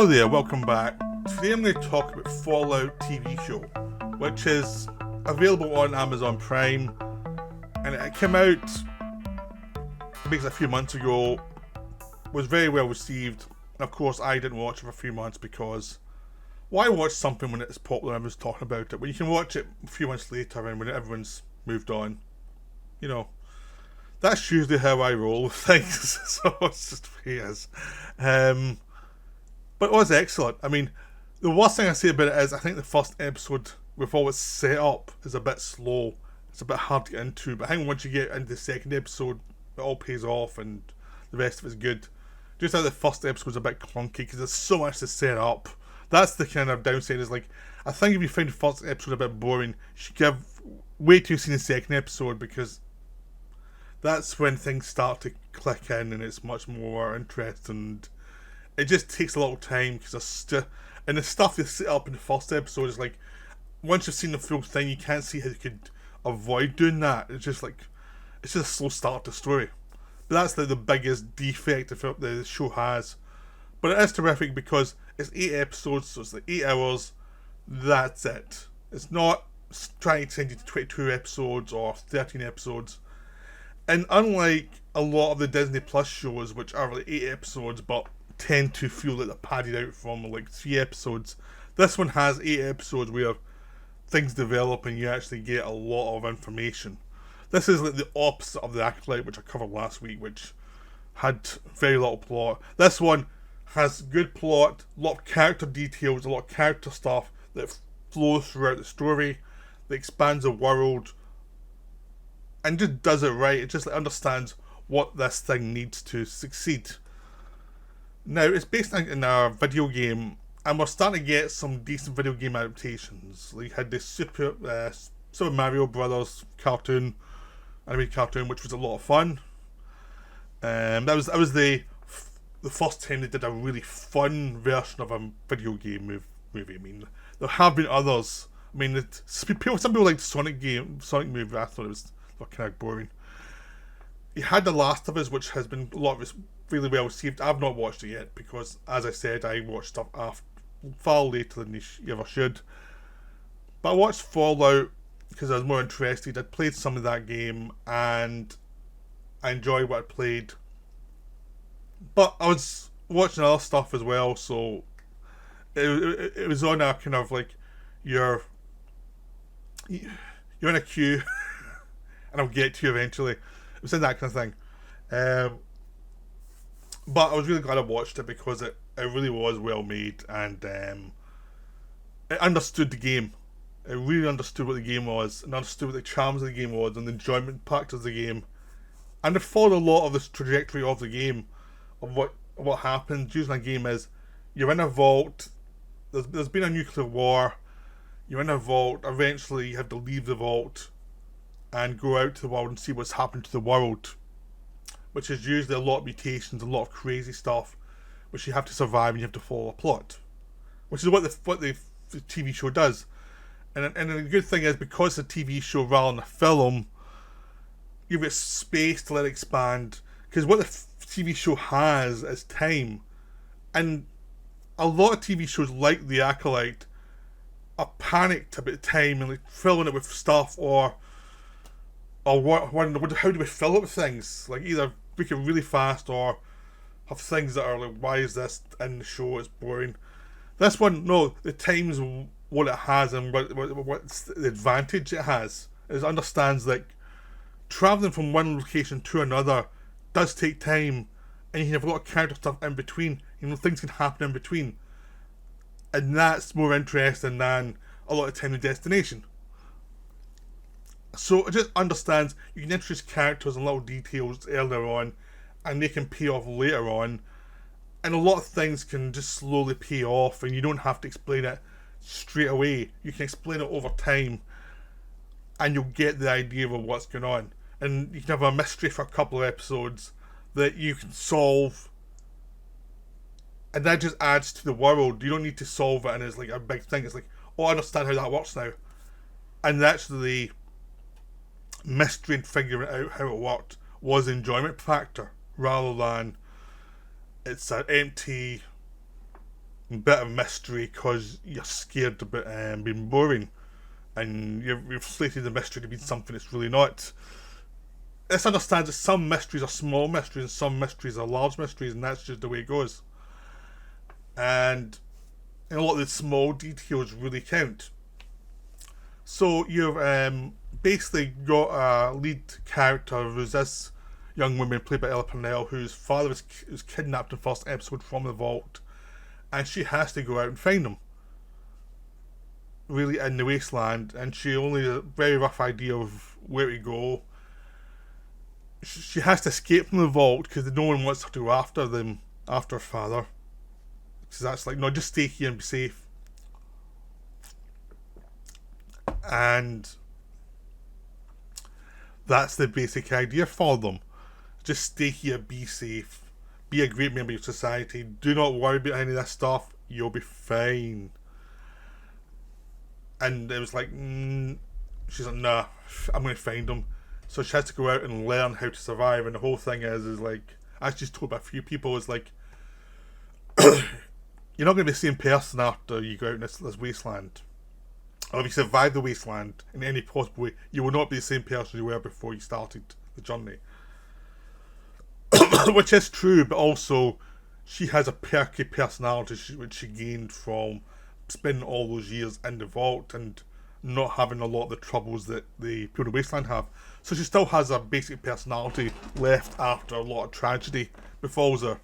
Hello there, welcome back. Today I'm going to talk about Fallout TV show, which is available on Amazon Prime, and it came out basically a few months ago, was very well received, and of course I didn't watch it for a few months because why watch something when it's popular and everyone's talking about it, when you can watch it a few months later and when everyone's moved on. You know, that's usually how I roll with things, so it's just the way it is. But it was excellent. I mean, the worst thing I say about it is I think the first episode, with all its set up, is a bit slow. It's a bit hard to get into, but I think once you get into the second episode, it all pays off and the rest of it's good. Just how the first episode's a bit clunky because there's so much to set up. That's the kind of downside, is like, I think if you find the first episode a bit boring, you should wait till you've seen the second episode, because that's when things start to click in and it's much more interesting. It just takes a lot of time because and the stuff they set up in the first episode is like, once you've seen the full thing, you can't see how you could avoid doing that. It's just a slow start to the story. But that's the biggest defect the show has. But it is terrific because it's 8 episodes, so it's like 8 hours. That's it. It's not trying to send you to 22 episodes or 13 episodes. And unlike a lot of the Disney Plus shows, which are like 8 episodes, but tend to feel like they're padded out from like 3 episodes, this one has 8 episodes where things develop and you actually get a lot of information. This is like the opposite of the Acolyte, which I covered last week, which had very little plot. This one has good plot, a lot of character details, a lot of character stuff that flows throughout the story, that expands the world, and just does it right. It just understands what this thing needs to succeed. Now, it's based in a video game, and we're starting to get some decent video game adaptations. Like, you had the Super Mario Brothers cartoon, animated cartoon, which was a lot of fun. That was the first time they did a really fun version of a video game movie. I mean, there have been others. I mean, some people like the Sonic movie. I thought it was kind of boring. You had The Last of Us, which has been a lot of it's really well received. I've not watched it yet because, as I said, I watched stuff far later than you ever should. But I watched Fallout because I was more interested. I'd played some of that game and I enjoyed what I played. But I was watching other stuff as well, so it was on a kind of like, you're in a queue and I'll get to you eventually. It was in that kind of thing. But I was really glad I watched it because it really was well made, and it understood the game. It really understood what the game was, and understood what the charms of the game was, and the enjoyment factors of the game. And it followed a lot of this trajectory of the game, of what happens. Usually in a game is, you're in a vault, there's been a nuclear war, you're in a vault, eventually you have to leave the vault and go out to the world and see what's happened to the world, which is usually a lot of mutations, a lot of crazy stuff, which you have to survive and you have to follow a plot, which is what the TV show does. And the good thing is, because it's a TV show rather than a film, you've got space to let it expand, because what the TV show has is time, and a lot of TV shows like The Acolyte are panicked about time and like filling it with stuff, or wondering how do we fill it with things, like either make it really fast or have things that are like, why is this in the show, it's boring. This one, no, the time's what it has, and what's the advantage it has is, it understands that travelling from one location to another does take time, and you can have a lot of character stuff in between. You know, things can happen in between, and that's more interesting than a lot of time the destination. So it just understands you can introduce characters and little details earlier on, and they can pay off later on, and a lot of things can just slowly pay off, and you don't have to explain it straight away. You can explain it over time, and you'll get the idea of what's going on. And you can have a mystery for a couple of episodes that you can solve, and that just adds to the world. You don't need to solve it and it's like a big thing. It's like, oh, I understand how that works now. And actually, mystery and figuring out how it worked was the enjoyment factor, rather than it's an empty bit of mystery because you're scared about being boring, and you've slated the mystery to be something it's really not. This understands that some mysteries are small mysteries and some mysteries are large mysteries, and that's just the way it goes. And a lot of the small details really count. So you've basically got a lead character who's this young woman played by Ella Purnell, whose father was kidnapped in the first episode from the vault, and she has to go out and find him, really in the wasteland, and she only has a very rough idea of where to go. She has to escape from the vault because no one wants her to go after them, after her father. Because that's like, no, just stay here and be safe. And that's the basic idea for them. Just stay here, be safe, be a great member of society, do not worry about any of this stuff, you'll be fine. And it was like, she's like, nah, I'm going to find him. So she has to go out and learn how to survive, and the whole thing is like, as she's told by a few people, is like, you're not going to be the same person after you go out in this wasteland. Or if you survive the wasteland in any possible way, you will not be the same person you were before you started the journey. Which is true, but also she has a perky personality which she gained from spending all those years in the vault and not having a lot of the troubles that the people in the wasteland have. So she still has a basic personality left after a lot of tragedy befalls her.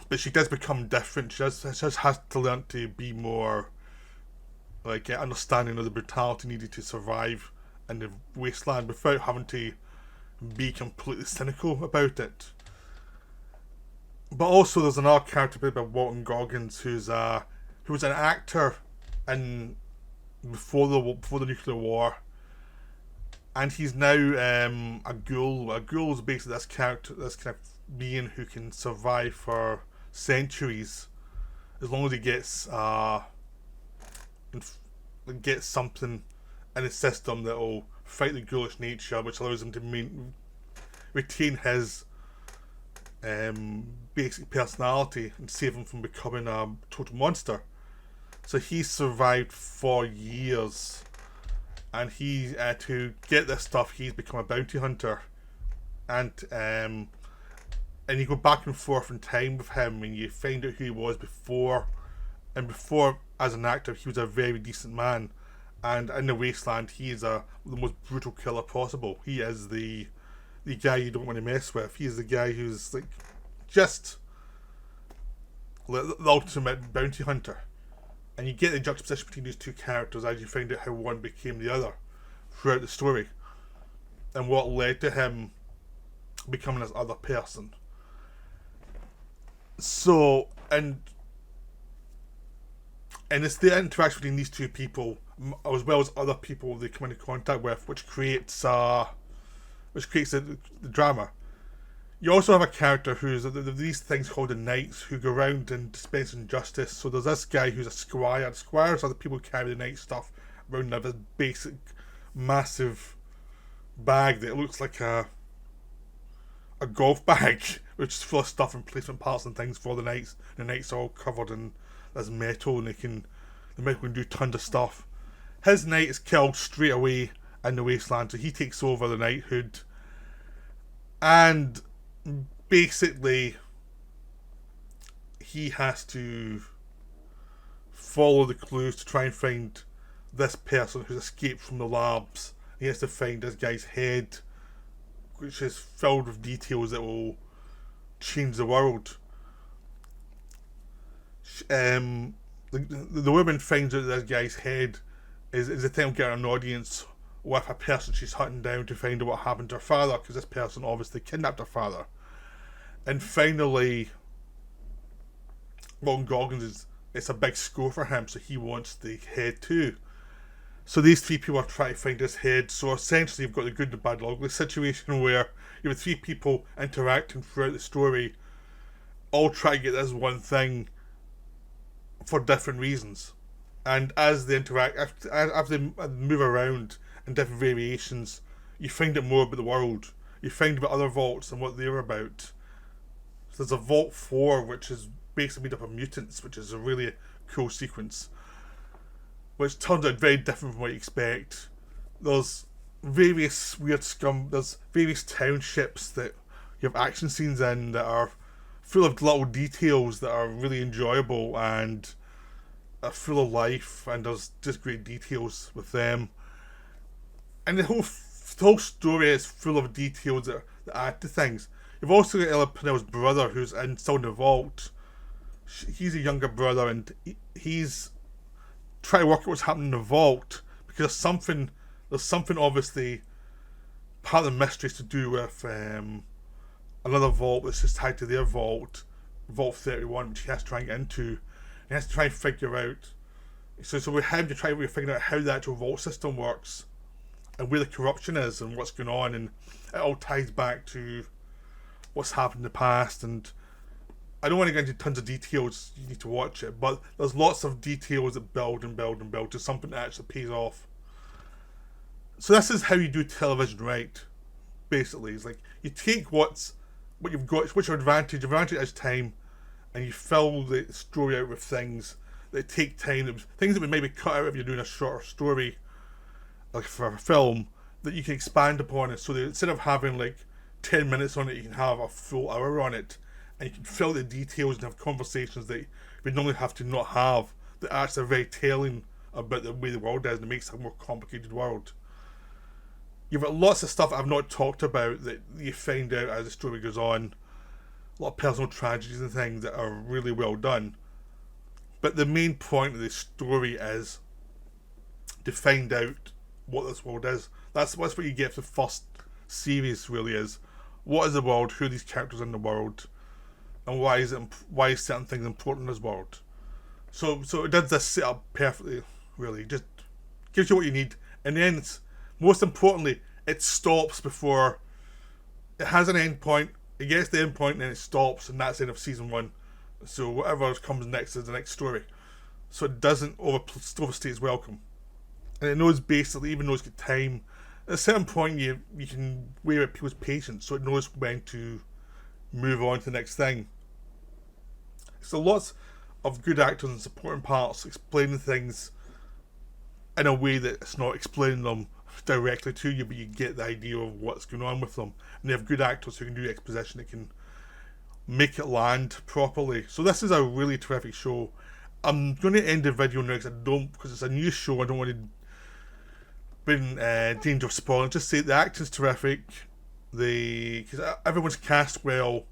But she does become different. She just has to learn to be more like understanding of the brutality needed to survive in the wasteland without having to be completely cynical about it. But also there's another character played by Walton Goggins who was an actor in before the nuclear war, and he's now a ghoul. A ghoul is basically this character, this kind of being who can survive for centuries as long as he gets something in his system that will fight the ghoulish nature, which allows him to retain his basic personality and save him from becoming a total monster. So he survived for years, and he to get this stuff, he's become a bounty hunter, and you go back and forth in time with him, and you find out who he was before. And before, as an actor, he was a very decent man, and in the wasteland, he is the most brutal killer possible. He is the guy you don't want to mess with. He is the guy who's like just the ultimate bounty hunter. And you get the juxtaposition between these two characters as you find out how one became the other throughout the story, and what led to him becoming this other person. So, and it's the interaction between these two people, as well as other people they come into contact with, which creates the drama. You also have a character who's these things called the knights, who go around and dispensing justice. So there's this guy who's a squire. Squires are the people who carry the knight stuff around this basic, massive bag that looks like a golf bag, which is full of stuff and placement parts and things for the knights. The knights are all covered in this metal, and the metal can do tons of stuff. His knight is killed straight away in the wasteland, so he takes over the knighthood, and basically he has to follow the clues to try and find this person who's escaped from the labs. He has to find this guy's head, which is filled with details that will change the world. The woman finds out that this guy's head is the thing of getting an audience with a person she's hunting down to find out what happened to her father, because this person obviously kidnapped her father. And finally, Walton Goggins it's a big score for him, so he wants the head too. So these three people are trying to find his head. So essentially you've got the good, the bad, the ugly situation where you have three people interacting throughout the story, all trying to get this one thing for different reasons. And as they interact, after they move around in different variations, you find out more about the world. You find about other vaults and what they're about. So there's a Vault 4, which is basically made up of mutants, which is a really cool sequence, which turns out very different from what you expect. There's various weird there's various townships that you have action scenes in that are full of little details that are really enjoyable and are full of life, and there's just great details with them. And the whole story is full of details that add to things. You've also got Ella Pennell's brother, who's still in the vault. He's a younger brother, and he's trying to work out what's happening in the vault, because there's something obviously part of the mystery is to do with another vault that's just tied to their vault, Vault 31, which he has to try and get into. He has to try and figure out. So we have to try to figure out how the actual vault system works, and where the corruption is, and what's going on, and it all ties back to what's happened in the past. And I don't want to get into tons of details, you need to watch it, but there's lots of details that build and build and build to something that actually pays off. So this is how you do television right, basically. It's like, you take what you've got, what's your advantage is time, and you fill the story out with things that take time, things that would maybe cut out if you're doing a shorter story, like for a film, that you can expand upon it, so that instead of having like 10 minutes on it, you can have a full hour on it, and you can fill the details and have conversations that we normally have to not have, that actually are very telling about the way the world is, and it makes it a more complicated world. You've got lots of stuff I've not talked about that you find out as the story goes on, a lot of personal tragedies and things that are really well done. But the main point of the story is to find out what this world is. That's what you get for the first series, really, is what is the world, who are these characters in the world, and why is certain things important in this world. So it does this set up perfectly, really. Just gives you what you need. And then, most importantly, it stops before it has an end point. It gets the end point and then it stops, and that's the end of season 1. So whatever comes next is the next story. So it doesn't overstay its welcome. And it knows, basically, even though it's got time, at a certain point you can wear out people's patience, so it knows when to move on to the next thing. So lots of good actors and supporting parts explaining things in a way that it's not explaining them directly to you, but you get the idea of what's going on with them. And they have good actors who can do exposition that can make it land properly. So this is a really terrific show. I'm going to end the video now because it's a new show. I don't want to be in danger of spoiling. Just say the acting's terrific. Because everyone's cast well,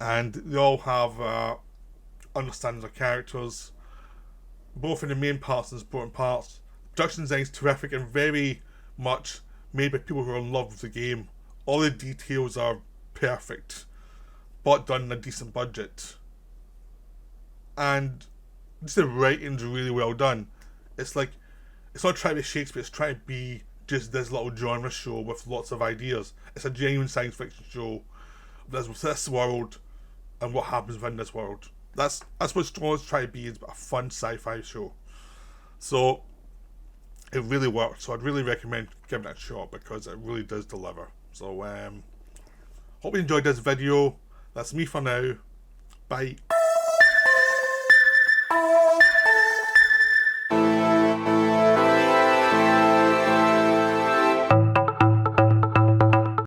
and they all have understanding of characters, both in the main parts and supporting parts. Production design is terrific and very much made by people who are in love with the game. All the details are perfect, but done in a decent budget. And just the writing's really well done. It's like, it's not trying to be Shakespeare, it's trying to be just this little genre show with lots of ideas. It's a genuine science fiction show with this world and what happens within this world. That's what Straws try to be, is a fun sci-fi show. So it really works. So I'd really recommend giving it a shot because it really does deliver. So hope you enjoyed this video. That's me for now. Bye.